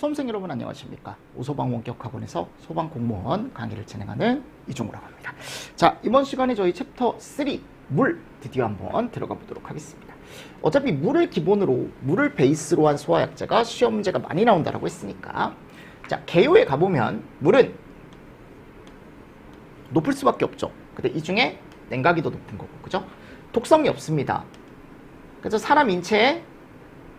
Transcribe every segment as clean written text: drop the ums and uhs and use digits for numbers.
수험생 여러분 안녕하십니까? 오소방 원격학원에서 소방공무원 강의를 진행하는 이종우라고 합니다. 자, 이번 시간에 저희 챕터 3 물 드디어 한번 들어가 보도록 하겠습니다. 어차피 물을 기본으로 물을 베이스로 한 소화약제가 시험 문제가 많이 나온다라고 했으니까 자, 개요에 가보면 물은 높을 수밖에 없죠. 근데 이 중에 냉각이 더 높은 거고, 그죠? 독성이 없습니다. 그래서 사람 인체에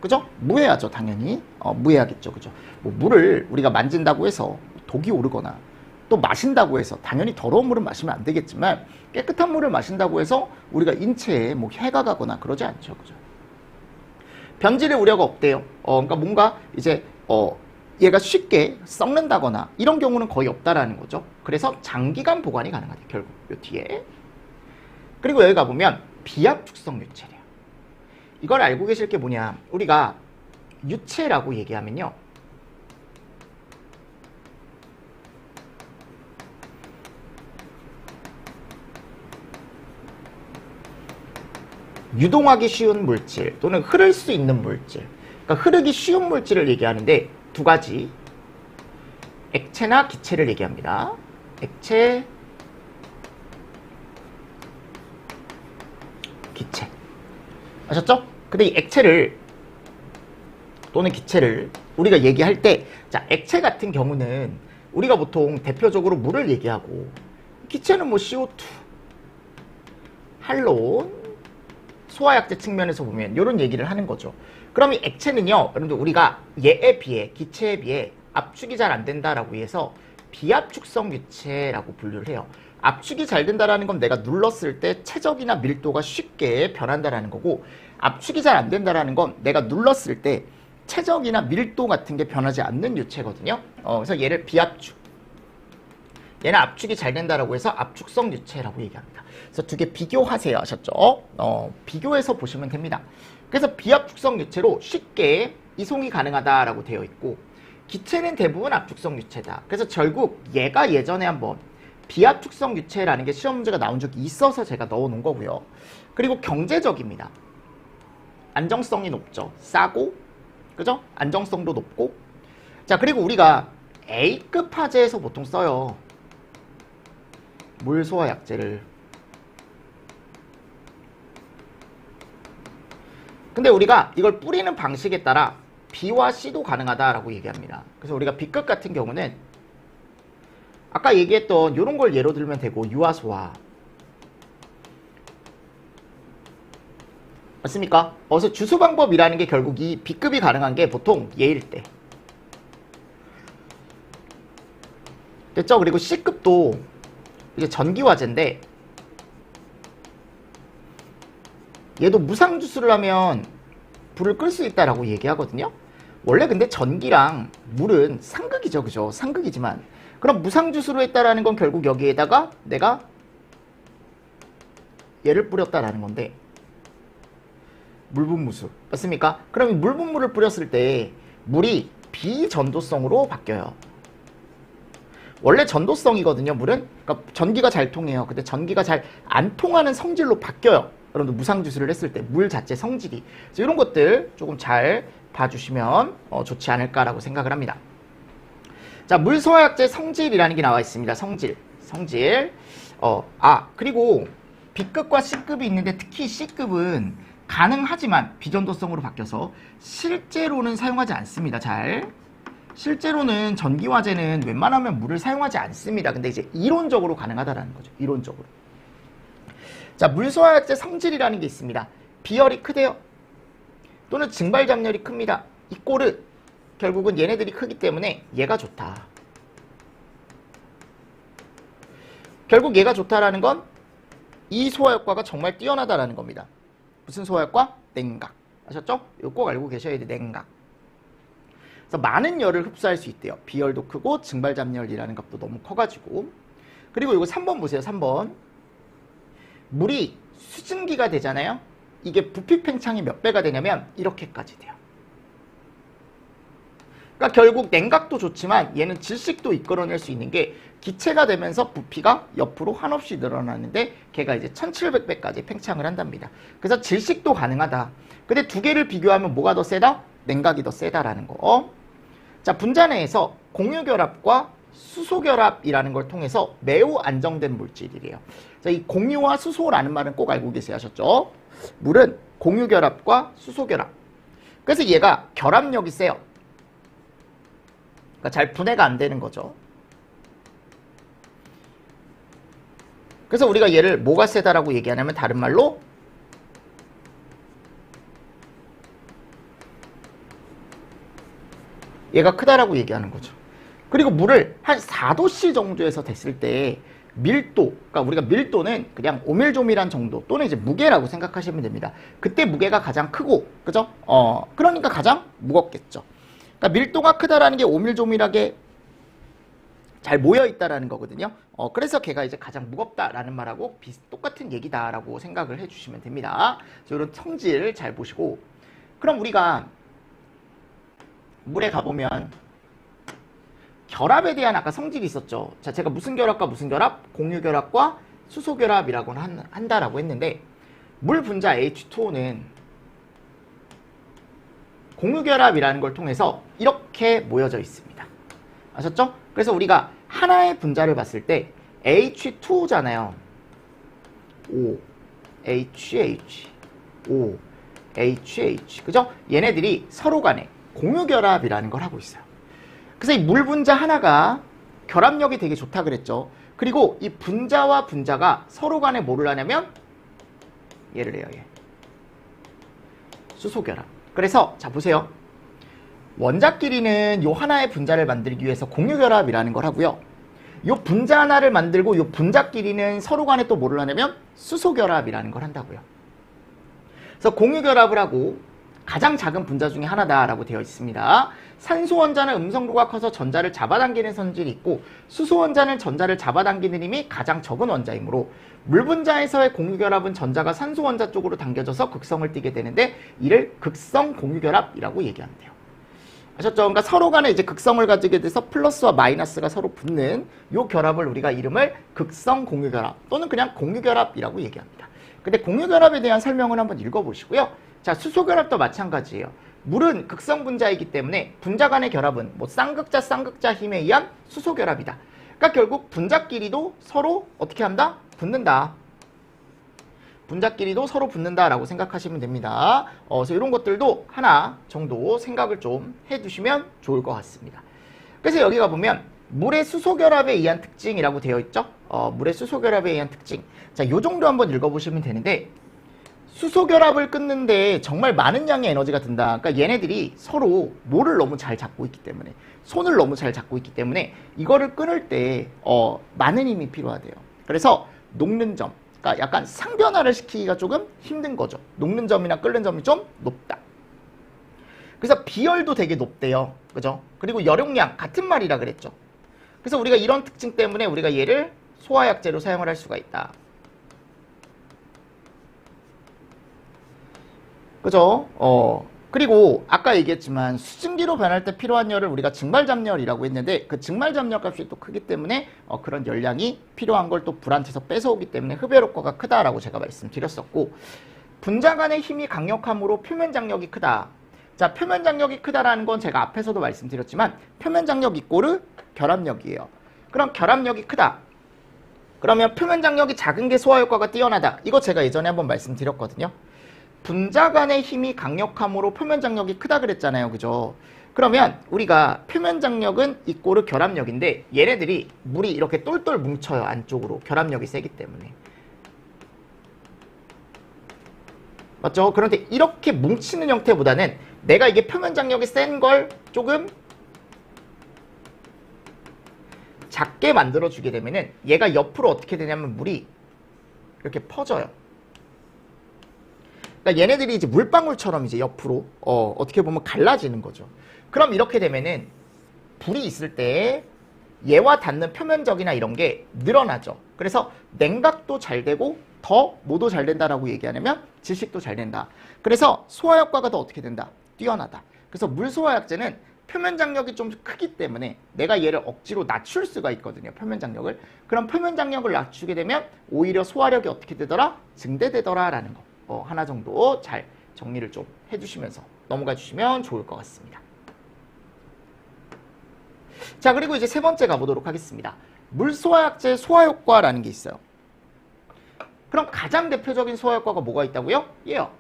그죠? 무해하죠, 당연히. 무해하겠죠, 그죠? 뭐 물을 우리가 만진다고 해서 독이 오르거나 또 마신다고 해서 당연히 더러운 물은 마시면 안 되겠지만 깨끗한 물을 마신다고 해서 우리가 인체에 뭐 해가 가거나 그러지 않죠, 그죠? 변질의 우려가 없대요. 그러니까 뭔가 이제 얘가 쉽게 썩는다거나 이런 경우는 거의 없다라는 거죠. 그래서 장기간 보관이 가능하대, 결국 요 뒤에. 그리고 여기 가보면 비압축성 유체래요. 이걸 알고 계실 게 뭐냐, 우리가 유체라고 얘기하면요, 유동하기 쉬운 물질 또는 흐를 수 있는 물질, 그러니까 흐르기 쉬운 물질을 얘기하는데 두 가지, 액체나 기체를 얘기합니다. 액체, 기체. 아셨죠? 근데 이 액체를 또는 기체를 우리가 얘기할 때, 자, 액체 같은 경우는 우리가 보통 대표적으로 물을 얘기하고, 기체는 뭐 CO2, 할론, 소화약제 측면에서 보면 이런 얘기를 하는 거죠. 그럼 이 액체는요, 여러분들 우리가 얘에 비해, 기체에 비해 압축이 잘 안 된다라고 해서 비압축성 유체라고 분류를 해요. 압축이 잘 된다라는 건 내가 눌렀을 때 체적이나 밀도가 쉽게 변한다라는 거고, 압축이 잘 안 된다라는 건 내가 눌렀을 때 체적이나 밀도 같은 게 변하지 않는 유체거든요. 그래서 얘를 비압축, 얘는 압축이 잘 된다라고 해서 압축성 유체라고 얘기합니다. 그래서 두 개 비교하세요, 하셨죠? 비교해서 보시면 됩니다. 그래서 비압축성 유체로 쉽게 이송이 가능하다라고 되어 있고, 기체는 대부분 압축성 유체다. 그래서 결국 얘가 예전에 한번 비압축성 유체라는 게 시험 문제가 나온 적이 있어서 제가 넣어 놓은 거고요. 그리고 경제적입니다. 안정성이 높죠. 싸고, 그죠? 안정성도 높고. 자, 그리고 우리가 A급 화재에서 보통 써요. 물 소화 약제를. 근데 우리가 이걸 뿌리는 방식에 따라 B와 C도 가능하다라고 얘기합니다. 그래서 우리가 B급 같은 경우는 아까 얘기했던 이런 걸 예로 들면 되고, 유화소화. 맞습니까? 그래서 주수 방법이라는 게 결국 이 B급이 가능한 게 보통 얘일 때. 됐죠? 그리고 C급도 이제 전기화재인데, 얘도 무상주수를 하면 불을 끌 수 있다라고 얘기하거든요. 원래 근데 전기랑 물은 상극이죠, 그죠? 상극이지만 그럼 무상주수로 했다라는 건 결국 여기에다가 내가 얘를 뿌렸다라는 건데, 물분무수. 맞습니까? 그럼 이 물분무를 뿌렸을 때 물이 비전도성으로 바뀌어요. 원래 전도성이거든요, 물은. 그러니까 전기가 잘 통해요. 근데 전기가 잘 안 통하는 성질로 바뀌어요. 여러분들 무상주수를 했을 때 물 자체 성질이. 그래서 이런 것들 조금 잘 봐주시면 좋지 않을까라고 생각을 합니다. 자, 물소화약제 성질이라는 게 나와 있습니다. 성질. 그리고 B급과 C급이 있는데 특히 C급은 가능하지만 비전도성으로 바뀌어서 실제로는 사용하지 않습니다. 실제로는 전기화재는 웬만하면 물을 사용하지 않습니다. 근데 이제 이론적으로 가능하다라는 거죠. 이론적으로. 자, 물소화약제 성질이라는 게 있습니다. 비열이 크대요. 또는 증발잡열이 큽니다. 이 꼴은 결국은 얘네들이 크기 때문에 얘가 좋다. 결국 얘가 좋다라는 건 이 소화효과가 정말 뛰어나다라는 겁니다. 무슨 소화효과? 냉각. 아셨죠? 이거 꼭 알고 계셔야 돼, 냉각. 그래서 많은 열을 흡수할 수 있대요. 비열도 크고 증발잡열이라는 값도 너무 커가지고. 그리고 이거 3번 보세요, 3번. 물이 수증기가 되잖아요. 이게 부피 팽창이 몇 배가 되냐면 이렇게까지 돼요. 그러니까 결국 냉각도 좋지만 얘는 질식도 이끌어낼 수 있는 게 기체가 되면서 부피가 옆으로 한없이 늘어나는데 걔가 이제 1700배까지 팽창을 한답니다. 그래서 질식도 가능하다. 근데 두 개를 비교하면 뭐가 더 세다? 냉각이 더 세다라는 거. 자, 분자 내에서 공유결합과 수소결합이라는 걸 통해서 매우 안정된 물질이래요. 자, 이 공유와 수소라는 말은 꼭 알고 계셔야 하셨죠? 물은 공유결합과 수소결합. 그래서 얘가 결합력이 세요. 그러니까 잘 분해가 안 되는 거죠. 그래서 우리가 얘를 뭐가 세다라고 얘기하냐면 다른 말로 얘가 크다라고 얘기하는 거죠. 그리고 물을 한 4도씨 정도에서 됐을 때 밀도, 그러니까 우리가 밀도는 그냥 오밀조밀한 정도 또는 이제 무게라고 생각하시면 됩니다. 그때 무게가 가장 크고, 그죠? 그러니까 가장 무겁겠죠. 그러니까 밀도가 크다라는 게 오밀조밀하게 잘 모여 있다라는 거거든요. 그래서 걔가 이제 가장 무겁다라는 말하고 똑같은 얘기다라고 생각을 해주시면 됩니다. 이런 성질을 잘 보시고, 그럼 우리가 물에 가보면 결합에 대한 아까 성질이 있었죠. 자, 제가 무슨 결합과 무슨 결합? 공유결합과 수소결합이라고 한다라고 했는데 물 분자 H2O는 공유결합이라는 걸 통해서 이렇게 모여져 있습니다. 아셨죠? 그래서 우리가 하나의 분자를 봤을 때 H2O잖아요. O, H, O, H. 그죠? 얘네들이 서로 간에 공유결합이라는 걸 하고 있어요. 그래서 이 물 분자 하나가 결합력이 되게 좋다 그랬죠. 그리고 이 분자와 분자가 서로 간에 뭐를 하냐면 얘를 해요. 얘. 수소결합. 그래서 자 보세요. 원자끼리는 요 하나의 분자를 만들기 위해서 공유결합이라는 걸 하고요. 요 분자 하나를 만들고 요 분자끼리는 서로 간에 또 뭐를 하냐면 수소결합이라는 걸 한다고요. 그래서 공유결합을 하고 가장 작은 분자 중에 하나다라고 되어 있습니다. 산소 원자는 음성도가 커서 전자를 잡아당기는 성질이 있고 수소 원자는 전자를 잡아당기는 힘이 가장 적은 원자이므로 물 분자에서의 공유결합은 전자가 산소 원자 쪽으로 당겨져서 극성을 띠게 되는데 이를 극성 공유결합이라고 얘기한대요. 아셨죠? 그러니까 서로 간에 이제 극성을 가지게 돼서 플러스와 마이너스가 서로 붙는 이 결합을 우리가 이름을 극성 공유결합 또는 그냥 공유결합이라고 얘기합니다. 근데 공유결합에 대한 설명을 한번 읽어보시고요. 자, 수소결합도 마찬가지예요. 물은 극성 분자이기 때문에 분자 간의 결합은 뭐 쌍극자 힘에 의한 수소결합이다. 그러니까 결국 분자끼리도 서로 어떻게 한다? 붙는다. 분자끼리도 서로 붙는다라고 생각하시면 됩니다. 그래서 이런 것들도 하나 정도 생각을 좀 해두시면 좋을 것 같습니다. 그래서 여기 가보면 물의 수소결합에 의한 특징이라고 되어 있죠. 물의 수소결합에 의한 특징. 자, 요 정도 한번 읽어보시면 되는데 수소결합을 끊는데 정말 많은 양의 에너지가 든다. 그러니까 얘네들이 서로 뭐를 너무 잘 잡고 있기 때문에 손을 너무 잘 잡고 있기 때문에 이거를 끊을 때 많은 힘이 필요하대요. 그래서 녹는 점, 그러니까 약간 상변화를 시키기가 조금 힘든 거죠. 녹는 점이나 끓는 점이 좀 높다. 그래서 비열도 되게 높대요. 그죠? 그리고 열용량 같은 말이라 그랬죠. 그래서 우리가 이런 특징 때문에 우리가 얘를 소화약제로 사용을 할 수가 있다. 그죠? 그리고 아까 얘기했지만 수증기로 변할 때 필요한 열을 우리가 증발잡열이라고 했는데 그 증발잡열 값이 또 크기 때문에 그런 열량이 필요한 걸 또 불한테서 뺏어오기 때문에 흡열 효과가 크다라고 제가 말씀드렸었고 분자 간의 힘이 강력함으로 표면 장력이 크다. 자, 표면 장력이 크다라는 건 제가 앞에서도 말씀드렸지만 표면 장력 이꼬르 결합력이에요. 그럼 결합력이 크다. 그러면 표면 장력이 작은 게 소화 효과가 뛰어나다. 이거 제가 예전에 한번 말씀드렸거든요. 분자 간의 힘이 강력함으로 표면 장력이 크다 그랬잖아요. 그죠? 그러면 우리가 표면 장력은 이꼬르 결합력인데 얘네들이 물이 이렇게 똘똘 뭉쳐요. 안쪽으로. 결합력이 세기 때문에. 맞죠? 그런데 이렇게 뭉치는 형태보다는 내가 이게 표면 장력이 센 걸 조금 작게 만들어주게 되면은 얘가 옆으로 어떻게 되냐면 물이 이렇게 퍼져요. 그러니까 얘네들이 이제 물방울처럼 이제 옆으로 어떻게 보면 갈라지는 거죠. 그럼 이렇게 되면은 불이 있을 때 얘와 닿는 표면적이나 이런 게 늘어나죠. 그래서 냉각도 잘 되고 더 뭐도 잘 된다라고 얘기하냐면 질식도 잘 된다. 그래서 소화 효과가 더 어떻게 된다? 뛰어나다. 그래서 물 소화약제는 표면 장력이 좀 크기 때문에 내가 얘를 억지로 낮출 수가 있거든요. 표면 장력을. 그럼 표면 장력을 낮추게 되면 오히려 소화력이 어떻게 되더라? 증대되더라라는 거. 하나 정도 잘 정리를 좀 해주시면서 넘어가 주시면 좋을 것 같습니다. 자, 그리고 이제 세 번째 가보도록 하겠습니다. 물소화약제 소화효과라는 게 있어요. 그럼 가장 대표적인 소화효과가 뭐가 있다고요? 얘요.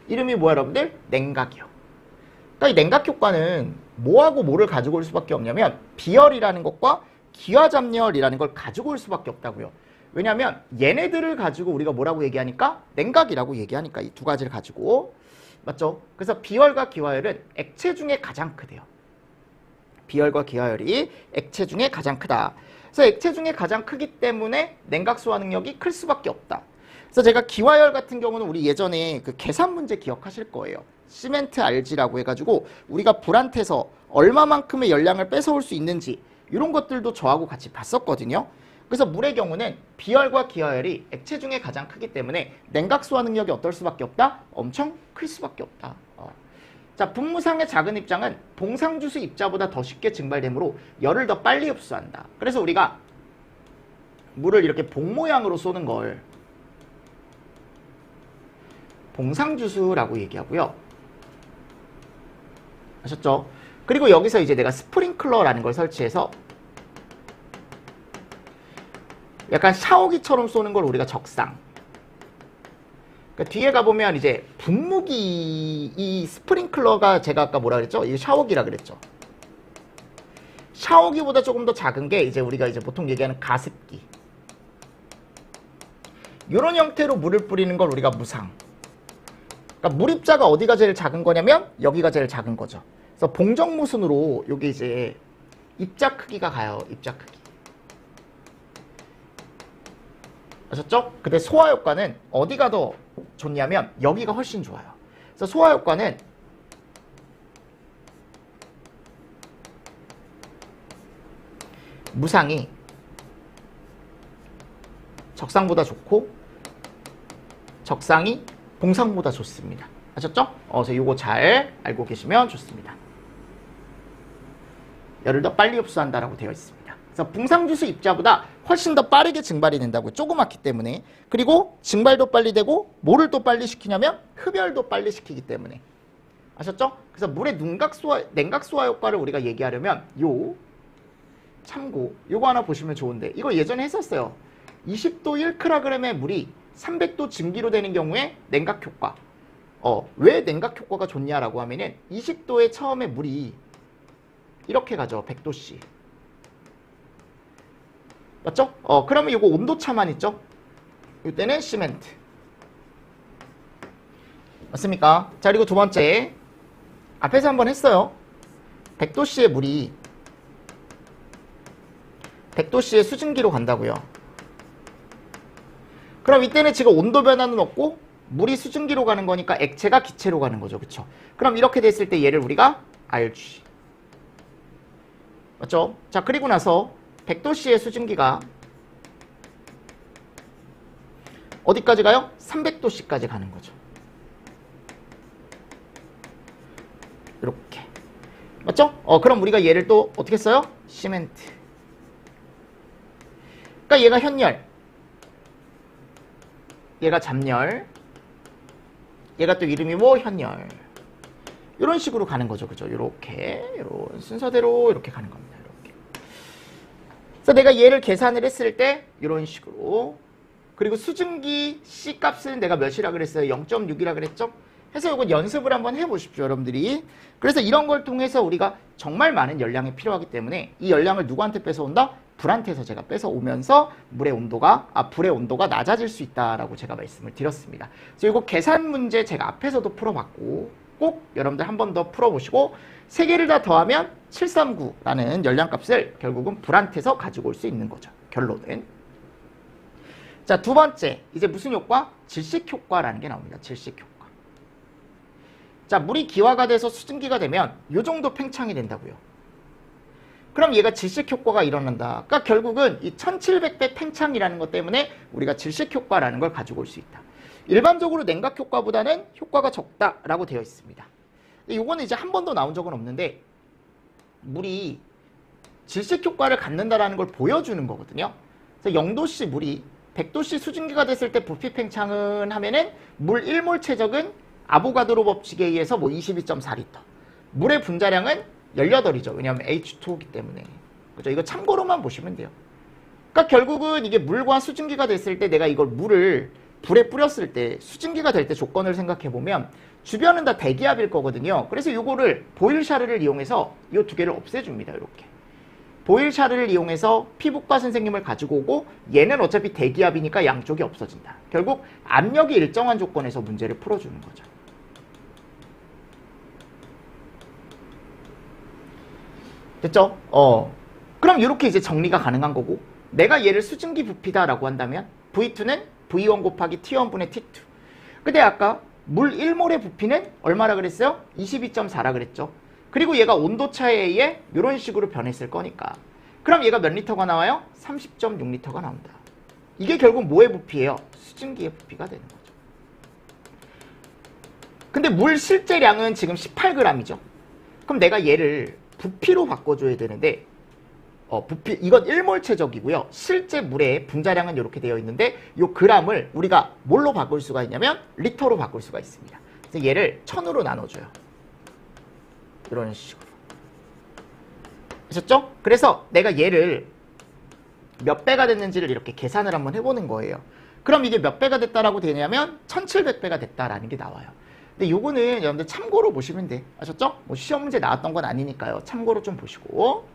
이름이 뭐야 여러분들? 냉각이요. 그러니까 이 냉각 효과는 뭐하고 뭐를 가지고 올 수밖에 없냐면 비열이라는 것과 기화잡열이라는 걸 가지고 올 수밖에 없다고요. 왜냐하면 얘네들을 가지고 우리가 뭐라고 얘기하니까? 냉각이라고 얘기하니까 이 두 가지를 가지고. 맞죠? 그래서 비열과 기화열은 액체 중에 가장 크대요. 비열과 기화열이 액체 중에 가장 크다. 그래서 액체 중에 가장 크기 때문에 냉각 소화 능력이 클 수밖에 없다. 그래서 제가 기화열 같은 경우는 우리 예전에 그 계산 문제 기억하실 거예요. 시멘트 RG라고 해가지고 우리가 불한테서 얼마만큼의 열량을 뺏어올 수 있는지 이런 것들도 저하고 같이 봤었거든요. 그래서 물의 경우는 비열과 기화열이 액체 중에 가장 크기 때문에 냉각 소화 능력이 어떨 수밖에 없다? 엄청 클 수밖에 없다. 자, 분무상의 작은 입장은 봉상주수 입자보다 더 쉽게 증발되므로 열을 더 빨리 흡수한다. 그래서 우리가 물을 이렇게 봉 모양으로 쏘는 걸 봉상주수라고 얘기하고요. 아셨죠? 그리고 여기서 이제 내가 스프링클러라는 걸 설치해서 약간 샤워기처럼 쏘는 걸 우리가 적상. 그러니까 뒤에 가보면 이제 분무기, 이 스프링클러가 제가 아까 뭐라 그랬죠? 이 샤워기라 그랬죠. 샤워기보다 조금 더 작은 게 이제 우리가 이제 보통 얘기하는 가습기. 이런 형태로 물을 뿌리는 걸 우리가 무상. 그러니까 물입자가 어디가 제일 작은 거냐면 여기가 제일 작은 거죠. 그래서 봉정무순으로 여기 이제 입자 크기가 가요. 입자 크기. 아셨죠? 근데 소화 효과는 어디가 더 좋냐면 여기가 훨씬 좋아요. 그래서 소화 효과는 무상이 적상보다 좋고 적상이 봉상보다 좋습니다. 아셨죠? 그래서 이거 잘 알고 계시면 좋습니다. 열을 더 빨리 흡수한다라고 되어 있습니다. 그래서 붕상주수 입자보다 훨씬 더 빠르게 증발이 된다고요. 조그맣기 때문에. 그리고 증발도 빨리 되고 뭐를 또 빨리 시키냐면 흡열도 빨리 시키기 때문에. 아셨죠? 그래서 물의 냉각 소화 효과를 우리가 얘기하려면 요 참고 요거 하나 보시면 좋은데 이거 예전에 했었어요. 20도 1kg의 물이 300도 증기로 되는 경우에 냉각 효과. 왜 냉각 효과가 좋냐라고 하면은 20도에 처음에 물이 이렇게 가죠. 100도씨. 맞죠? 그러면 이거 온도차만 있죠? 이때는 시멘트. 맞습니까? 자, 그리고 두 번째. 앞에서 한번 했어요. 100도씨의 물이 100도씨의 수증기로 간다고요. 그럼 이때는 지금 온도 변화는 없고 물이 수증기로 가는 거니까 액체가 기체로 가는 거죠. 그쵸? 그럼 이렇게 됐을 때 얘를 우리가 RG. 맞죠? 자, 그리고 나서 100도씨의 수증기가 어디까지 가요? 300도씨까지 가는 거죠. 이렇게. 맞죠? 그럼 우리가 얘를 또 어떻게 써요? 시멘트. 그러니까 얘가 현열. 얘가 잡열. 얘가 또 이름이 뭐? 현열. 이런 식으로 가는 거죠. 그죠? 이렇게. 이런 순서대로 이렇게 가는 겁니다. 그래서 내가 얘를 계산을 했을 때 이런 식으로. 그리고 수증기 C 값은 내가 몇이라 그랬어요? 0.6이라 그랬죠? 해서 이거 연습을 한번 해보십시오, 여러분들이. 그래서 이런 걸 통해서 우리가 정말 많은 열량이 필요하기 때문에 이 열량을 누구한테 뺏어온다? 불한테서 제가 뺏어오면서 불의 온도가 낮아질 수 있다라고 제가 말씀을 드렸습니다. 그래서 이거 계산 문제 제가 앞에서도 풀어봤고 꼭 여러분들 한 번 더 풀어보시고 세 개를 다 더하면 739라는 열량값을 결국은 불한테서 가지고 올 수 있는 거죠. 결론은. 자, 두 번째. 이제 무슨 효과? 질식 효과라는 게 나옵니다. 질식 효과. 자, 물이 기화가 돼서 수증기가 되면 이 정도 팽창이 된다고요. 그럼 얘가 질식 효과가 일어난다. 그러니까 결국은 이 1700배 팽창이라는 것 때문에 우리가 질식 효과라는 걸 가지고 올 수 있다. 일반적으로 냉각 효과보다는 효과가 적다라고 되어 있습니다. 이거는 이제 한 번도 나온 적은 없는데 물이 질식 효과를 갖는다라는 걸 보여주는 거거든요. 그래서 0도씨 물이 100도씨 수증기가 됐을 때 부피 팽창은 하면은 물 1몰 최적은 아보가드로 법칙에 의해서 뭐 22.4리터. 물의 분자량은 18이죠. 왜냐하면 H2O기 때문에. 그죠? 이거 참고로만 보시면 돼요. 그러니까 결국은 이게 물과 수증기가 됐을 때 내가 이걸 물을 불에 뿌렸을 때 수증기가 될 때 조건을 생각해 보면 주변은 다 대기압일 거거든요. 그래서 요거를 보일샤르를 이용해서 이 두 개를 없애줍니다. 이렇게. 보일샤르를 이용해서 피부과 선생님을 가지고 오고 얘는 어차피 대기압이니까 양쪽이 없어진다. 결국 압력이 일정한 조건에서 문제를 풀어주는 거죠. 됐죠? 그럼 이렇게 이제 정리가 가능한 거고 내가 얘를 수증기 부피다라고 한다면 V2는 V1 곱하기 T1분의 T2. 근데 아까 물 1몰의 부피는 얼마라 그랬어요? 22.4라 그랬죠. 그리고 얘가 온도차에 의해 이런 식으로 변했을 거니까. 그럼 얘가 몇 리터가 나와요? 30.6리터가 나온다. 이게 결국 뭐의 부피예요? 수증기의 부피가 되는 거죠. 근데 물 실제량은 지금 18g이죠. 그럼 내가 얘를 부피로 바꿔줘야 되는데 부피 이건 1몰체적이고요. 실제 물의 분자량은 이렇게 되어 있는데 이 g을 우리가 뭘로 바꿀 수가 있냐면 리터로 바꿀 수가 있습니다. 그래서 얘를 1000으로 나눠줘요. 이런 식으로. 아셨죠? 그래서 내가 얘를 몇 배가 됐는지를 이렇게 계산을 한번 해보는 거예요. 그럼 이게 몇 배가 됐다라고 되냐면 1700배가 됐다라는 게 나와요. 근데 요거는 여러분들 참고로 보시면 돼. 아셨죠? 뭐 시험 문제 나왔던 건 아니니까요. 참고로 좀 보시고.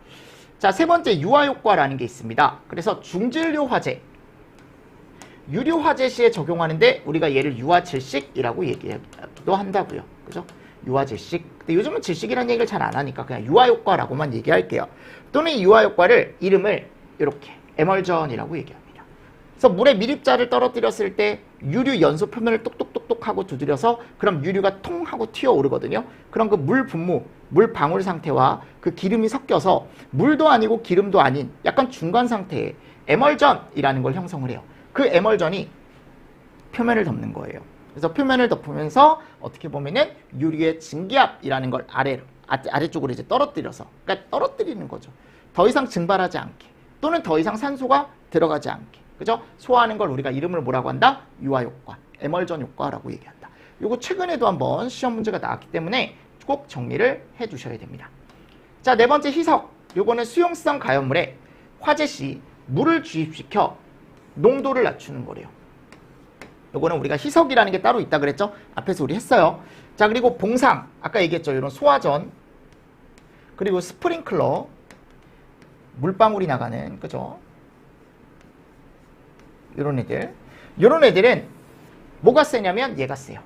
자, 세 번째 유화효과라는 게 있습니다. 그래서 중질료 화재, 유류 화재 시에 적용하는데 우리가 얘를 유화질식이라고 얘기도 한다고요. 그죠? 유화질식. 근데 요즘은 질식이라는 얘기를 잘 안 하니까 그냥 유화효과라고만 얘기할게요. 또는 이 유화효과를 이름을 이렇게 에멀전이라고 얘기합니다. 그래서 물에 밀입자를 떨어뜨렸을 때 유류 연소 표면을 똑똑똑똑 하고 두드려서 그럼 유류가 통 하고 튀어오르거든요. 그럼 그 물 분무, 물 방울 상태와 그 기름이 섞여서 물도 아니고 기름도 아닌 약간 중간 상태의 에멀전이라는 걸 형성을 해요. 그 에멀전이 표면을 덮는 거예요. 그래서 표면을 덮으면서 어떻게 보면은 유류의 증기압이라는 걸 아래쪽으로 이제 떨어뜨려서, 그러니까 떨어뜨리는 거죠. 더 이상 증발하지 않게 또는 더 이상 산소가 들어가지 않게, 그죠? 소화하는 걸 우리가 이름을 뭐라고 한다? 유화효과, 에멀전 효과라고 얘기한다. 요거 최근에도 한번 시험 문제가 나왔기 때문에 꼭 정리를 해주셔야 됩니다. 자, 네 번째 희석. 요거는 수용성 가연물에 화재 시 물을 주입시켜 농도를 낮추는 거래요. 요거는 우리가 희석이라는 게 따로 있다 그랬죠? 앞에서 우리 했어요. 자, 그리고 봉상, 아까 얘기했죠. 이런 소화전, 그리고 스프링클러, 물방울이 나가는, 그죠? 요런 애들. 요런 애들은 뭐가 세냐면 얘가 세요.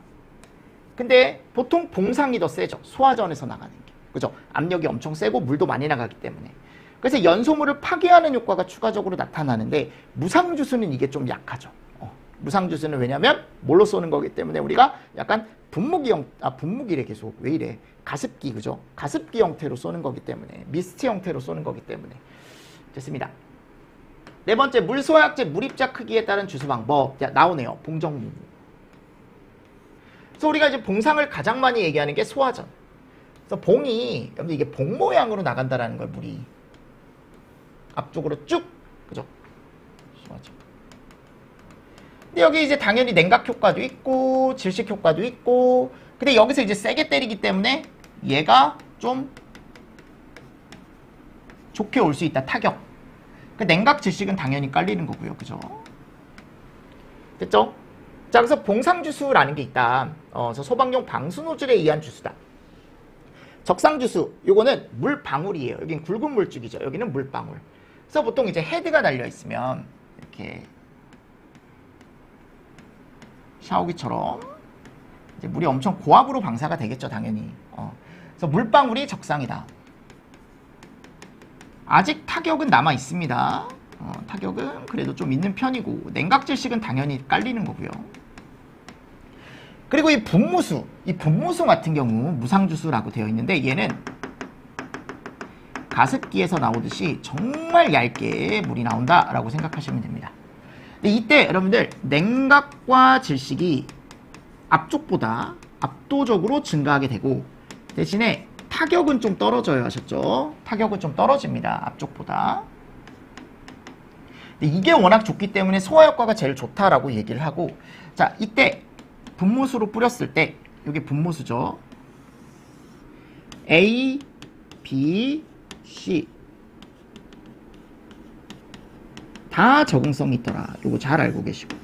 근데 보통 봉상이 더 세죠. 소화전에서 나가는 게. 그죠? 압력이 엄청 세고 물도 많이 나가기 때문에. 그래서 연소물을 파괴하는 효과가 추가적으로 나타나는데 무상주수는 이게 좀 약하죠. 무상주수는 왜냐면 뭘로 쏘는 거기 때문에 우리가 약간 분무기래 계속. 왜 이래? 가습기, 그죠? 가습기 형태로 쏘는 거기 때문에. 미스트 형태로 쏘는 거기 때문에. 됐습니다. 네 번째, 물소화약제 물입자 크기에 따른 주수 방법. 나오네요. 봉정무. 그래서 우리가 이제 봉상을 가장 많이 얘기하는 게 소화전. 그래서 봉이, 여러분들 이게 봉 모양으로 나간다라는 걸 물이. 앞쪽으로 쭉, 그죠? 소화전. 근데 여기 이제 당연히 냉각 효과도 있고, 질식 효과도 있고, 근데 여기서 이제 세게 때리기 때문에 얘가 좀 좋게 올 수 있다. 타격. 그 냉각 질식은 당연히 깔리는 거고요. 그죠? 됐죠? 자, 그래서 봉상주수라는 게 있다. 그래서 소방용 방수 노즐에 의한 주수다. 적상주수, 요거는 물방울이에요. 여긴 굵은 물줄기죠. 여기는 물방울. 그래서 보통 이제 헤드가 달려 있으면 이렇게 샤워기처럼 이제 물이 엄청 고압으로 방사가 되겠죠, 당연히. 그래서 물방울이 적상이다. 아직 타격은 남아 있습니다. 타격은 그래도 좀 있는 편이고 냉각질식은 당연히 깔리는 거고요. 그리고 이 분무수, 이 분무수 같은 경우 무상주수라고 되어 있는데 얘는 가습기에서 나오듯이 정말 얇게 물이 나온다라고 생각하시면 됩니다. 근데 이때 여러분들 냉각과 질식이 앞쪽보다 압도적으로 증가하게 되고 대신에 타격은 좀 떨어져요. 아셨죠? 타격은 좀 떨어집니다. 앞쪽보다. 근데 이게 워낙 좋기 때문에 소화효과가 제일 좋다라고 얘기를 하고, 자, 이때 분무수로 뿌렸을 때, 여기 분무수죠. A, B, C 다 적응성이 있더라. 요거 잘 알고 계시고.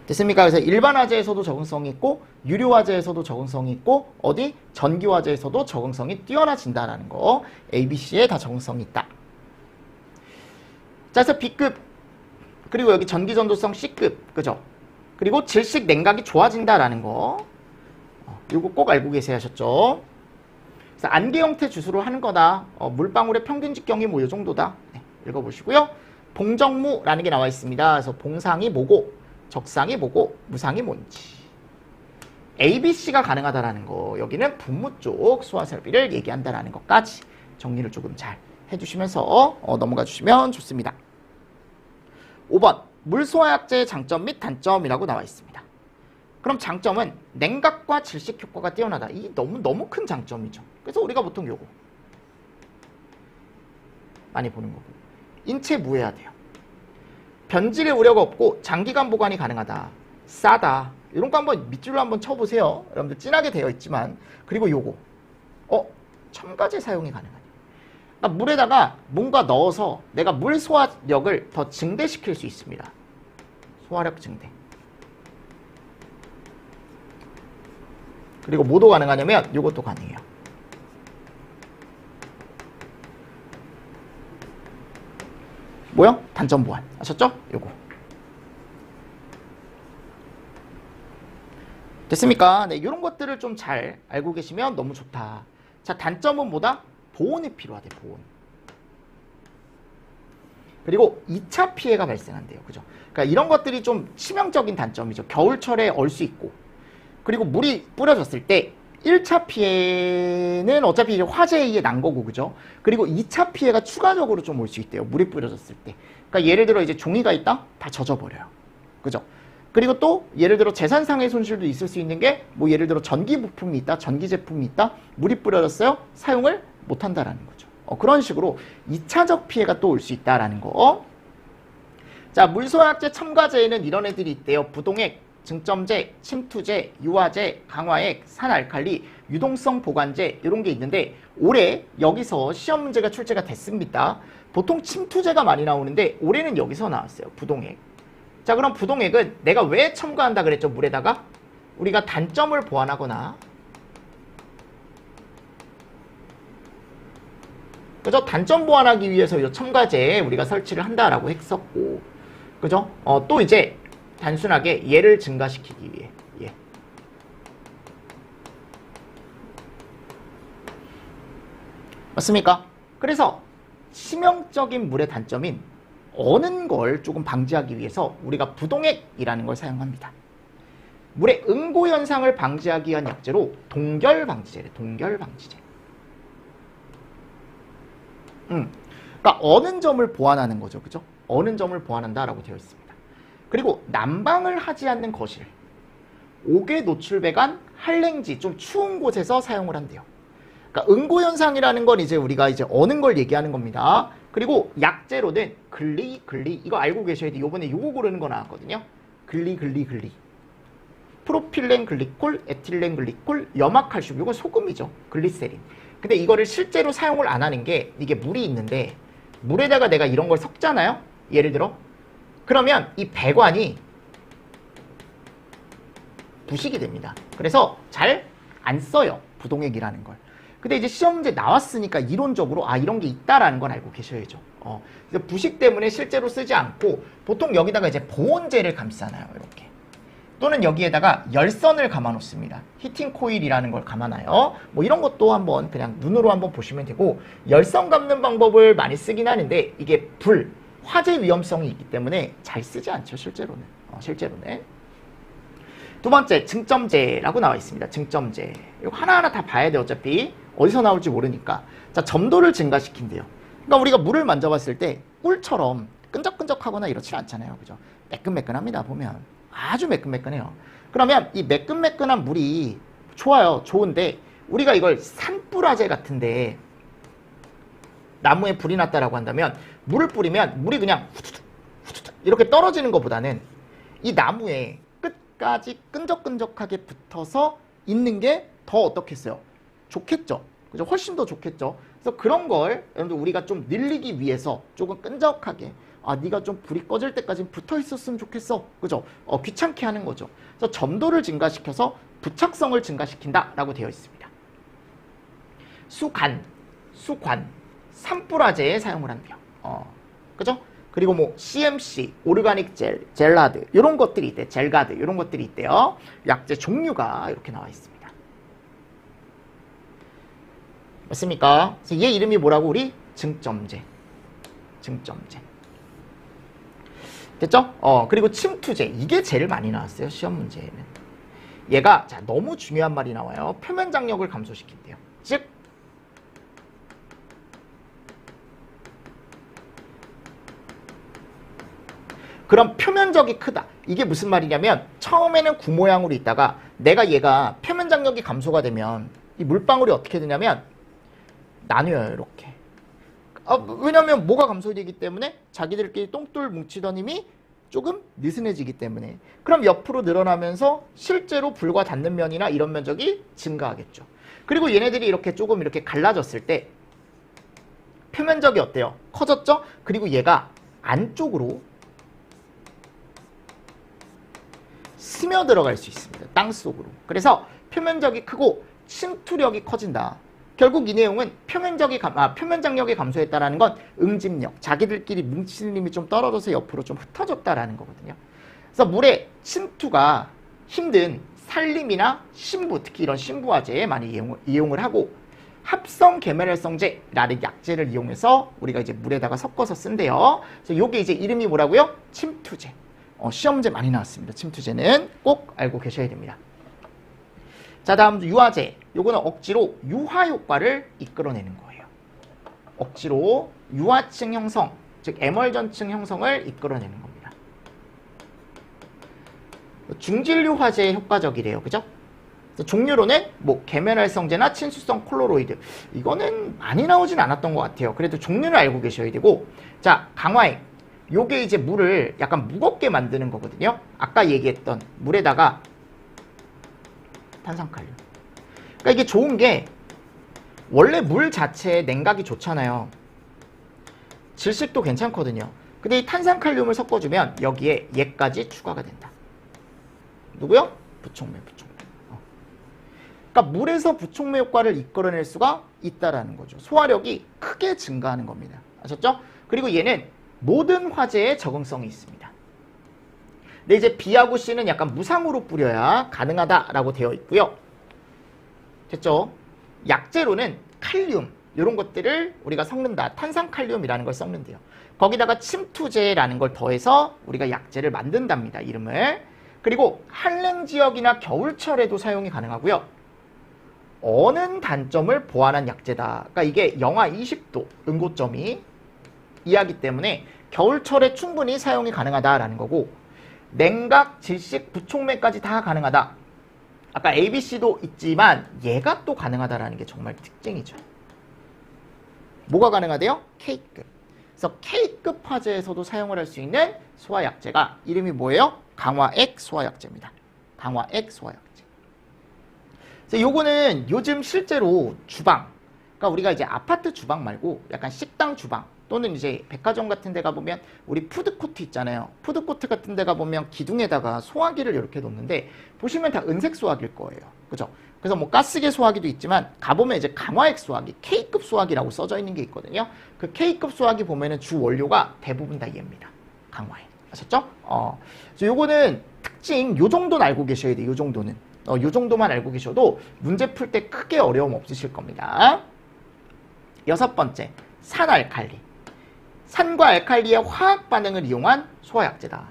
됐습니까? 그래서 일반 화재에서도 적응성이 있고 유료 화재에서도 적응성이 있고 어디? 전기 화재에서도 적응성이 뛰어나진다라는 거. A, B, C에 다 적응성이 있다. 자, 그래서 B급 그리고 여기 전기 전도성 C급 그죠? 그리고 질식 냉각이 좋아진다라는 거. 요거 꼭 알고 계세요 하셨죠? 그래서 안개 형태 주수로 하는 거다. 물방울의 평균 직경이 뭐 요 정도다. 네, 읽어보시고요. 봉정무라는 게 나와 있습니다. 그래서 봉상이 뭐고 적상이 뭐고 무상이 뭔지. A, B, C가 가능하다라는 거. 여기는 분무 쪽 소화 설비를 얘기한다라는 것까지 정리를 조금 잘 해주시면서 넘어가 주시면 좋습니다. 5번 물소화약제의 장점 및 단점이라고 나와 있습니다. 그럼 장점은 냉각과 질식 효과가 뛰어나다. 이 너무 큰 장점이죠. 그래서 우리가 보통 요거 많이 보는 거고. 인체 무해야 돼요. 변질의 우려가 없고 장기간 보관이 가능하다. 싸다. 이런 거 한번 밑줄로 한번 쳐보세요. 여러분들 진하게 되어 있지만. 그리고 요거 첨가제 사용이 가능하다. 그러니까 물에다가 뭔가 넣어서 내가 물 소화력을 더 증대시킬 수 있습니다. 소화력 증대. 그리고 뭐도 가능하냐면 이것도 가능해요. 뭐요? 단점 보완. 아셨죠? 요거. 됐습니까? 네, 이런 것들을 좀 잘 알고 계시면 너무 좋다. 자, 단점은 뭐다? 보온이 필요하대, 보온. 그리고 2차 피해가 발생한대요. 그죠? 그러니까 이런 것들이 좀 치명적인 단점이죠. 겨울철에 얼 수 있고. 그리고 물이 뿌려졌을 때 1차 피해는 어차피 이제 화재에 의해 난 거고, 그죠? 그리고 2차 피해가 추가적으로 좀 올 수 있대요. 물이 뿌려졌을 때. 그러니까 예를 들어 이제 종이가 있다? 다 젖어버려요. 그죠? 그리고 또 예를 들어 재산상의 손실도 있을 수 있는 게 뭐 예를 들어 전기 부품이 있다, 전기 제품이 있다, 물이 뿌려졌어요? 사용을 못 한다라는 거죠. 그런 식으로 2차적 피해가 또 올 수 있다라는 거. 자, 물소화약제 첨가제에는 이런 애들이 있대요. 부동액, 증점제, 침투제, 유화제, 강화액, 산알칼리, 유동성 보관제 이런 게 있는데 올해 여기서 시험 문제가 출제가 됐습니다. 보통 침투제가 많이 나오는데 올해는 여기서 나왔어요. 부동액. 자, 그럼 부동액은 내가 왜 첨가한다 그랬죠? 물에다가 우리가 단점을 보완하거나, 그죠? 단점 보완하기 위해서 이 첨가제에 우리가 설치를 한다라고 했었고, 그죠? 또 이제 단순하게 얘를 증가시키기 위해. 예. 맞습니까? 그래서 치명적인 물의 단점인 어는 걸 조금 방지하기 위해서 우리가 부동액이라는 걸 사용합니다. 물의 응고 현상을 방지하기 위한 약재로 동결방지제래. 동결방지제. 그러니까 어는 점을 보완하는 거죠. 그죠? 어는 점을 보완한다라고 되어 있습니다. 그리고 난방을 하지 않는 거실, 옥외 노출배관, 한랭지, 좀 추운 곳에서 사용을 한대요. 그러니까 응고 현상이라는 건 이제 우리가 이제 어는 걸 얘기하는 겁니다. 그리고 약재로는 글리 이거 알고 계셔야 돼요. 요번에 요거 고르는 거 나왔거든요. 글리 프로필렌 글리콜, 에틸렌 글리콜, 염화칼슘. 요건 소금이죠. 글리세린. 근데 이거를 실제로 사용을 안 하는 게 이게 물이 있는데 물에다가 내가 이런 걸 섞잖아요. 예를 들어 그러면 이 배관이 부식이 됩니다. 그래서 잘 안 써요. 부동액이라는 걸. 근데 이제 시험 문제 나왔으니까 이론적으로 이런 게 있다라는 건 알고 계셔야죠. 그래서 부식 때문에 실제로 쓰지 않고 보통 여기다가 이제 보온제를 감싸놔요. 이렇게. 또는 여기에다가 열선을 감아 놓습니다. 히팅 코일이라는 걸 감아놔요. 뭐 이런 것도 한번 그냥 눈으로 한번 보시면 되고, 열선 감는 방법을 많이 쓰긴 하는데 이게 화재 위험성이 있기 때문에 잘 쓰지 않죠. 실제로는. 두 번째, 증점제라고 나와 있습니다. 증점제. 이거 하나하나 다 봐야 돼. 어차피 어디서 나올지 모르니까. 자, 점도를 증가시킨대요. 그러니까 우리가 물을 만져봤을 때 꿀처럼 끈적끈적하거나 이렇지 않잖아요. 그죠? 매끈매끈합니다. 보면 아주 매끈매끈해요. 그러면 이 매끈매끈한 물이 좋아요. 좋은데 우리가 이걸 산불화재 같은데 나무에 불이 났다라고 한다면 물을 뿌리면 물이 그냥 후두둑 이렇게 떨어지는 것보다는 이 나무에 끝까지 끈적끈적하게 붙어서 있는 게 더 어떻겠어요? 좋겠죠? 그죠? 훨씬 더 좋겠죠. 그래서 그런 걸 여러분들 우리가 좀 늘리기 위해서 조금 끈적하게 네가 좀 불이 꺼질 때까지 붙어 있었으면 좋겠어. 그죠? 귀찮게 하는 거죠. 그래서 점도를 증가시켜서 부착성을 증가시킨다라고 되어 있습니다. 수관, 산뿌라제에 사용을 한대요. 그죠? 그리고 뭐 CMC, 오르가닉 젤, 젤라드 이런 것들이 있대. 젤가드 이런 것들이 있대요. 약재 종류가 이렇게 나와 있습니다. 맞습니까? 그래서 얘 이름이 뭐라고 우리? 증점제. 됐죠? 그리고 침투제. 이게 제일 많이 나왔어요. 시험 문제에는. 얘가 자 너무 중요한 말이 나와요. 표면 장력을 감소시킨대요. 즉 그럼 표면적이 크다. 이게 무슨 말이냐면 처음에는 구 모양으로 있다가 얘가 표면 장력이 감소가 되면 이 물방울이 어떻게 되냐면 나뉘어요. 이렇게. 왜냐면 뭐가 감소되기 때문에 자기들끼리 똥돌 뭉치던 힘이 조금 느슨해지기 때문에. 그럼 옆으로 늘어나면서 실제로 불과 닿는 면이나 이런 면적이 증가하겠죠. 그리고 얘네들이 이렇게 조금 이렇게 갈라졌을 때 표면적이 어때요? 커졌죠? 그리고 얘가 안쪽으로 스며들어갈 수 있습니다. 땅속으로. 그래서 표면적이 크고 침투력이 커진다. 결국 이 내용은 표면 장력이 감소했다라는 건 응집력, 자기들끼리 뭉치는 힘이 좀 떨어져서 옆으로 좀 흩어졌다라는 거거든요. 그래서 물의 침투가 힘든 산림이나 신부, 특히 이런 신부화재에 많이 이용을 하고 합성 계면활성제라는 약재를 이용해서 우리가 이제 물에다가 섞어서 쓴대요. 그래서 요게 이제 이름이 뭐라고요? 침투제. 시험 문제 많이 나왔습니다. 침투제는 꼭 알고 계셔야 됩니다. 자, 다음 유화제. 요거는 억지로 유화 효과를 이끌어내는 거예요. 억지로 유화층 형성, 즉 에멀전층 형성을 이끌어내는 겁니다. 중진류 화재에 효과적이래요. 그죠? 종류로는 뭐 계면활성제나 친수성 콜로로이드. 이거는 많이 나오진 않았던 것 같아요. 그래도 종류를 알고 계셔야 되고. 자, 강화액. 요게 이제 물을 약간 무겁게 만드는 거거든요. 아까 얘기했던 물에다가 탄산칼륨. 그러니까 이게 좋은 게 원래 물 자체에 냉각이 좋잖아요. 질식도 괜찮거든요. 근데 이 탄산칼륨을 섞어주면 여기에 얘까지 추가가 된다. 누구요? 부촉매. 그러니까 물에서 부촉매 효과를 이끌어낼 수가 있다라는 거죠. 소화력이 크게 증가하는 겁니다. 아셨죠? 그리고 얘는 모든 화재에 적응성이 있습니다. 근데 이제 B하고 C는 약간 무상으로 뿌려야 가능하다라고 되어 있고요. 됐죠? 약재로는 칼륨 이런 것들을 우리가 섞는다. 탄산칼륨이라는 걸 섞는데요. 거기다가 침투제라는 걸 더해서 우리가 약재를 만든답니다. 이름을. 그리고 한랭 지역이나 겨울철에도 사용이 가능하고요. 어는 단점을 보완한 약재다. 그러니까 이게 영하 20도 응고점이 이하기 때문에 겨울철에 충분히 사용이 가능하다라는 거고, 냉각, 질식, 부촉매까지 다 가능하다. 아까 ABC도 있지만 얘가 또 가능하다라는 게 정말 특징이죠. 뭐가 가능하대요? K급. 그래서 K급 화재에서도 사용을 할 수 있는 소화약재가 이름이 뭐예요? 강화액 소화약재입니다. 강화액 소화약재. 그래서 요거는 요즘 실제로 주방, 그러니까 우리가 이제 아파트 주방 말고 약간 식당 주방 또는 이제 백화점 같은 데 가보면 우리 푸드코트 있잖아요. 푸드코트 같은 데 가보면 기둥에다가 소화기를 이렇게 놓는데 보시면 다 은색 소화기일 거예요. 그죠? 그래서 뭐 가스계 소화기도 있지만 가보면 이제 강화액 소화기, K급 소화기라고 써져 있는 게 있거든요. 그 K급 소화기 보면은 주 원료가 대부분 다 얘입니다. 강화액. 아셨죠? 그래서 요거는 특징 요 정도는 알고 계셔야 돼요. 요 정도는. 요 정도만 알고 계셔도 문제 풀 때 크게 어려움 없으실 겁니다. 6번째, 산알칼리. 산과 알칼리의 화학 반응을 이용한 소화약재다.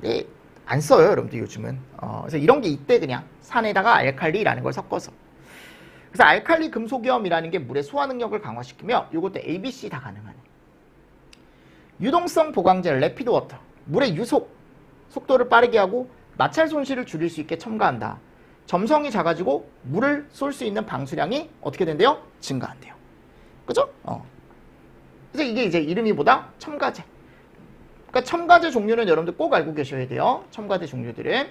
네, 안 써요, 여러분들 요즘은. 그래서 이런 게 있대 그냥. 산에다가 알칼리라는 걸 섞어서. 그래서 알칼리 금속염이라는 게 물의 소화 능력을 강화시키며 이것도 ABC 다 가능하네. 유동성 보강제 레피드 워터. 물의 속도를 빠르게 하고 마찰 손실을 줄일 수 있게 첨가한다. 점성이 작아지고 물을 쏠 수 있는 방수량이 어떻게 된대요? 증가한대요. 그죠? 그래서 이게 이제 이름이 뭐다? 첨가제. 그러니까 첨가제 종류는 여러분들 꼭 알고 계셔야 돼요. 첨가제 종류들은.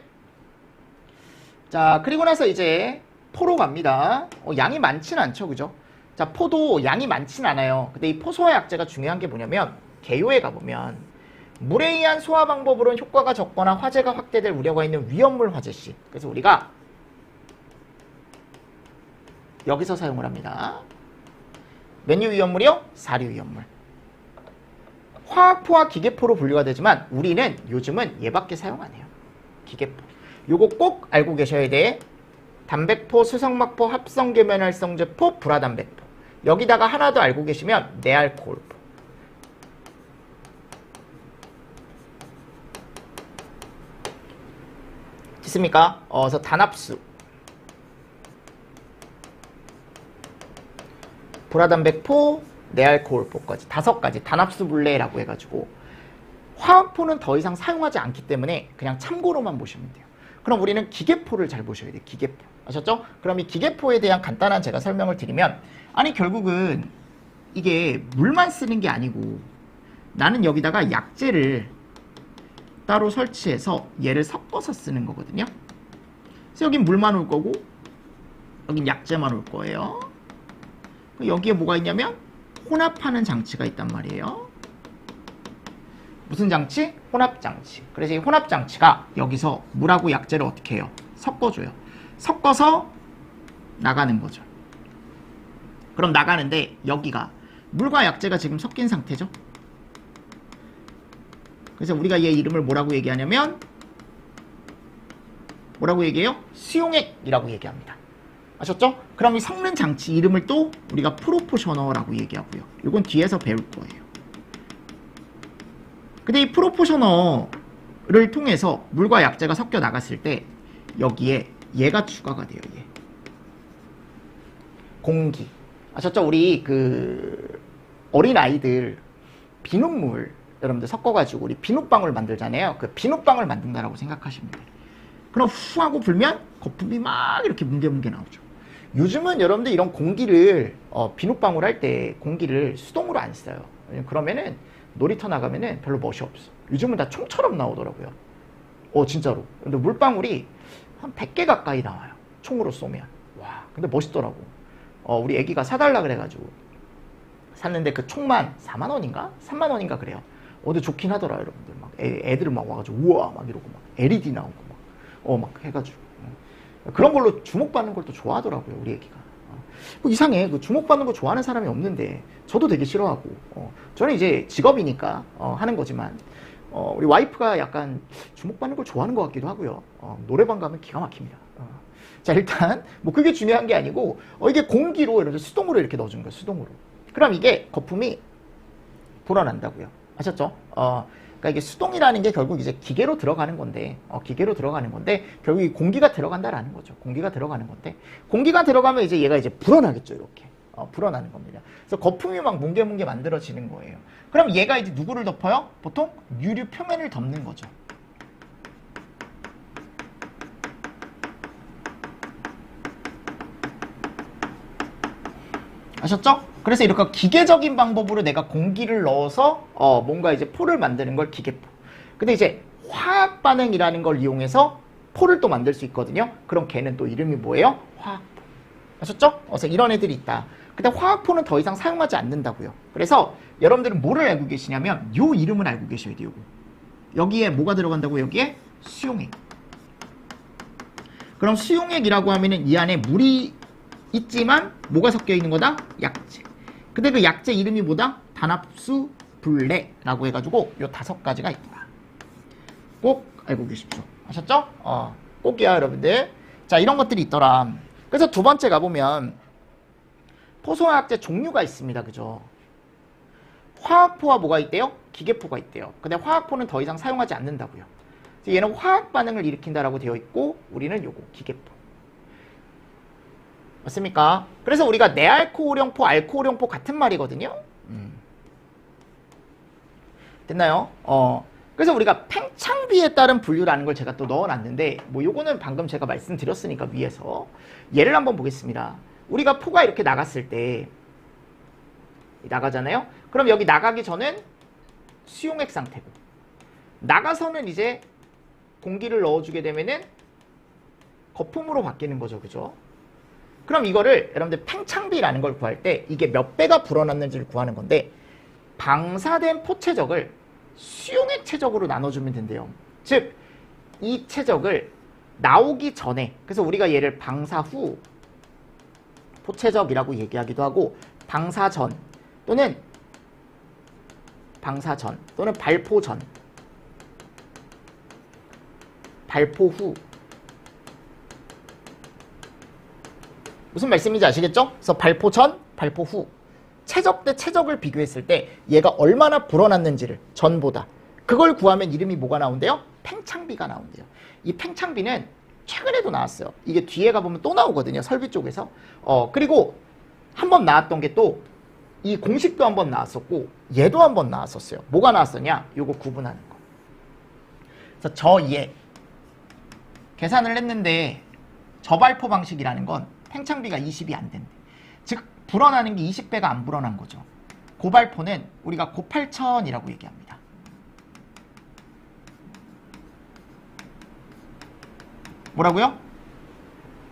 자, 그리고 나서 이제 포로 갑니다. 양이 많진 않죠, 그죠? 자, 포도 양이 많진 않아요. 근데 이 포소화 약제가 중요한 게 뭐냐면 개요에 가보면 물에 의한 소화 방법으로는 효과가 적거나 화재가 확대될 우려가 있는 위험물 화재시. 그래서 우리가 여기서 사용을 합니다. 몇류 위험물이요? 4류 위험물. 화학포와 기계포로 분류가 되지만 우리는 요즘은 얘밖에 사용 안 해요. 기계포. 요거 꼭 알고 계셔야 돼. 담백포, 수성막포, 합성계면활성제포, 불화담백포. 여기다가 하나 더 알고 계시면 네알코올포. 됐습니까? 그래서 단합수, 불화담백포, 네알코올포까지 5가지 단합수분래라고 해가지고 화학포는 더 이상 사용하지 않기 때문에 그냥 참고로만 보시면 돼요. 그럼 우리는 기계포를 잘 보셔야 돼요. 기계포. 아셨죠? 그럼 이 기계포에 대한 간단한 제가 설명을 드리면 아니 결국은 이게 물만 쓰는 게 아니고 나는 여기다가 약재를 따로 설치해서 얘를 섞어서 쓰는 거거든요. 그래서 여긴 물만 올 거고 여긴 약재만 올 거예요. 여기에 뭐가 있냐면 혼합하는 장치가 있단 말이에요. 무슨 장치? 혼합장치. 그래서 이 혼합장치가 여기서 물하고 약재를 어떻게 해요? 섞어줘요. 섞어서 나가는 거죠. 그럼 나가는데 여기가 물과 약재가 지금 섞인 상태죠. 그래서 우리가 얘 이름을 뭐라고 얘기하냐면 뭐라고 얘기해요? 수용액이라고 얘기합니다. 아셨죠? 그럼 이 섞는 장치 이름을 또 우리가 프로포셔너라고 얘기하고요. 이건 뒤에서 배울 거예요. 근데 이 프로포셔너를 통해서 물과 약재가 섞여 나갔을 때 여기에 얘가 추가가 돼요. 얘. 공기. 아셨죠? 우리 그 어린 아이들 비눗물 여러분들 섞어가지고 우리 비눗방울 만들잖아요. 그 비눗방울 만든다라고 생각하시면 돼요. 그럼 후 하고 불면 거품이 막 이렇게 뭉게뭉게 나오죠. 요즘은 여러분들 이런 공기를 비눗방울 할 때 공기를 수동으로 안 써요. 그러면은 놀이터 나가면은 별로 멋이 없어. 요즘은 다 총처럼 나오더라고요. 진짜로. 근데 물방울이 한 100개 가까이 나와요. 총으로 쏘면. 와, 근데 멋있더라고. 우리 애기가 사달라 그래가지고 샀는데 그 총만 4만 원인가? 3만 원인가 그래요. 근데 좋긴 하더라, 여러분들. 막 애들 막 와가지고 우와 막 이러고 막 LED 나오고 막 해가지고 그런 걸로 주목받는 걸 또 좋아하더라고요, 우리 애기가. 이상해. 그 주목받는 거 좋아하는 사람이 없는데 저도 되게 싫어하고 저는 이제 직업이니까 하는 거지만 우리 와이프가 약간 주목받는 걸 좋아하는 것 같기도 하고요. 노래방 가면 기가 막힙니다. 자, 일단 뭐 그게 중요한 게 아니고 이게 공기로 이렇게 수동으로 이렇게 넣어준 거예요. 수동으로. 그럼 이게 거품이 불어난다고요. 아셨죠? 그러니까 이게 수동이라는 게 결국 이제 기계로 들어가는 건데, 기계로 들어가는 건데, 결국 이 공기가 들어간다라는 거죠. 공기가 들어가는 건데, 공기가 들어가면 이제 얘가 이제 불어나겠죠, 이렇게. 불어나는 겁니다. 그래서 거품이 막 뭉게뭉게 만들어지는 거예요. 그럼 얘가 이제 누구를 덮어요? 보통 유류 표면을 덮는 거죠. 아셨죠? 그래서 이렇게 기계적인 방법으로 내가 공기를 넣어서 뭔가 이제 포를 만드는 걸 기계포. 근데 이제 화학 반응이라는 걸 이용해서 포를 또 만들 수 있거든요. 그럼 걔는 또 이름이 뭐예요? 화학포. 아셨죠? 그래서 이런 애들이 있다. 근데 화학포는 더 이상 사용하지 않는다고요. 그래서 여러분들은 뭐를 알고 계시냐면 요 이름을 알고 계셔야 돼요. 여기에 뭐가 들어간다고? 여기에 수용액. 그럼 수용액이라고 하면은 이 안에 물이 있지만 뭐가 섞여 있는 거다? 약재. 근데 그 약재 이름이 뭐다? 단합수 분래라고 해가지고 요 5가지가 있다. 꼭 알고 계십시오. 아셨죠? 꼭이야, 여러분들. 자, 이런 것들이 있더라. 그래서 두 번째 가보면 포소화학제 종류가 있습니다. 그죠? 화학포와 뭐가 있대요? 기계포가 있대요. 근데 화학포는 더 이상 사용하지 않는다고요. 그래서 얘는 화학 반응을 일으킨다라고 되어 있고 우리는 요거 기계포. 맞습니까? 그래서 우리가 네알코올형포, 알코올형포 같은 말이거든요. 됐나요? 그래서 우리가 팽창비에 따른 분류라는 걸 제가 또 넣어놨는데 뭐 요거는 방금 제가 말씀드렸으니까 위에서 예를 한번 보겠습니다. 우리가 포가 이렇게 나갔을 때 나가잖아요. 그럼 여기 나가기 전엔 수용액 상태고 나가서는 이제 공기를 넣어주게 되면은 거품으로 바뀌는 거죠. 그죠? 그럼 이거를 여러분들 팽창비라는 걸 구할 때 이게 몇 배가 불어났는지를 구하는 건데 방사된 포체적을 수용액 체적으로 나눠주면 된대요. 즉, 이 체적을 나오기 전에, 그래서 우리가 얘를 방사 후 포체적이라고 얘기하기도 하고 방사 전 또는 발포 전, 발포 후, 무슨 말씀인지 아시겠죠? 그래서 발포 전, 발포 후 체적 대 체적을 비교했을 때 얘가 얼마나 불어났는지를 전보다 그걸 구하면 이름이 뭐가 나온대요? 팽창비가 나온대요. 이 팽창비는 최근에도 나왔어요. 이게 뒤에 가보면 또 나오거든요. 설비 쪽에서. 그리고 한 번 나왔던 게 또 이 공식도 한 번 나왔었고 얘도 한 번 나왔었어요. 뭐가 나왔었냐? 요거 구분하는 거. 그래서 저 2에 계산을 했는데 저발포 방식이라는 건 팽창비가 20이 안 된대. 즉 불어나는 게 20배가 안 불어난 거죠. 고발포는 우리가 고8000이라고 얘기합니다. 뭐라고요?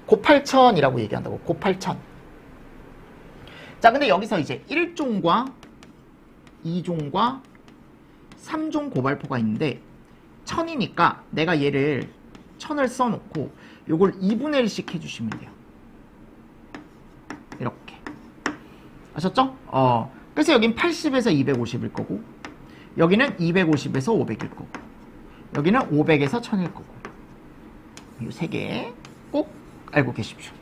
고8000이라고 얘기한다고. 고8000. 자, 근데 여기서 이제 1종과 2종과 3종 고발포가 있는데 1000이니까 내가 얘를 1000을 써놓고 요걸 2분의 1씩 해주시면 돼요. 이렇게. 아셨죠? 그래서 여긴 80에서 250일 거고 여기는 250에서 500일 거고 여기는 500에서 1000일 거고 이 세 개 꼭 알고 계십시오.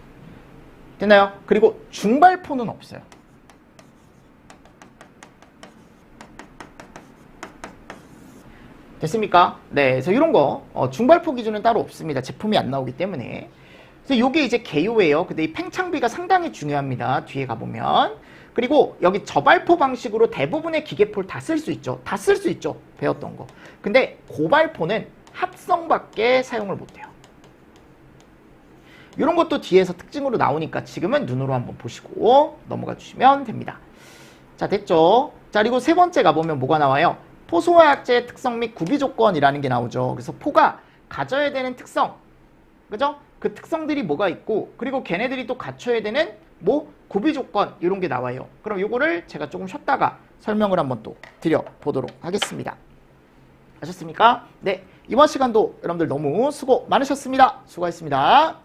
됐나요? 그리고 중발포는 없어요. 됐습니까? 네, 그래서 이런 거 중발포 기준은 따로 없습니다. 제품이 안 나오기 때문에. 그래서 이게 이제 개요예요. 근데 이 팽창비가 상당히 중요합니다. 뒤에 가보면. 그리고 여기 저발포 방식으로 대부분의 기계포를 다 쓸 수 있죠. 다 쓸 수 있죠. 배웠던 거. 근데 고발포는 합성밖에 사용을 못해요. 이런 것도 뒤에서 특징으로 나오니까 지금은 눈으로 한번 보시고 넘어가 주시면 됩니다. 자, 됐죠? 자, 그리고 세 번째 가보면 뭐가 나와요? 포소화약제의 특성 및 구비 조건이라는 게 나오죠. 그래서 포가 가져야 되는 특성, 그죠? 그 특성들이 뭐가 있고, 그리고 걔네들이 또 갖춰야 되는 뭐 구비 조건 이런 게 나와요. 그럼 요거를 제가 조금 쉬었다가 설명을 한번 또 드려보도록 하겠습니다. 아셨습니까? 네, 이번 시간도 여러분들 너무 수고 많으셨습니다. 수고하셨습니다.